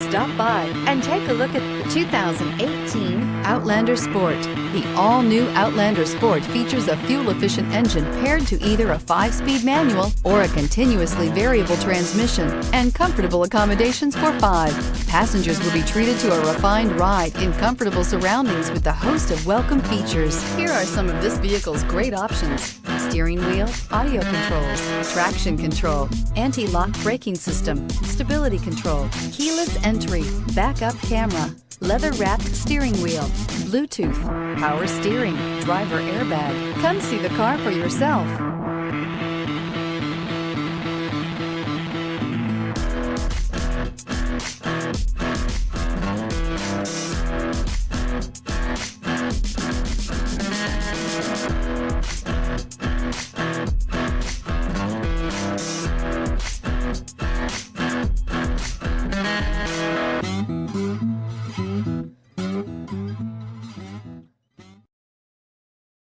Stop by and take a look at the 2018 Outlander Sport. The all-new Outlander Sport features a fuel-efficient engine paired to either a 5-speed manual or a continuously variable transmission and comfortable accommodations for 5. Passengers will be treated to a refined ride in comfortable surroundings with a host of welcome features. Here are some of this vehicle's great options: steering wheel audio controls, traction control, anti-lock braking system, stability control, keyless entry, backup camera, leather-wrapped steering wheel, Bluetooth, power steering, driver airbag. Come see the car for yourself.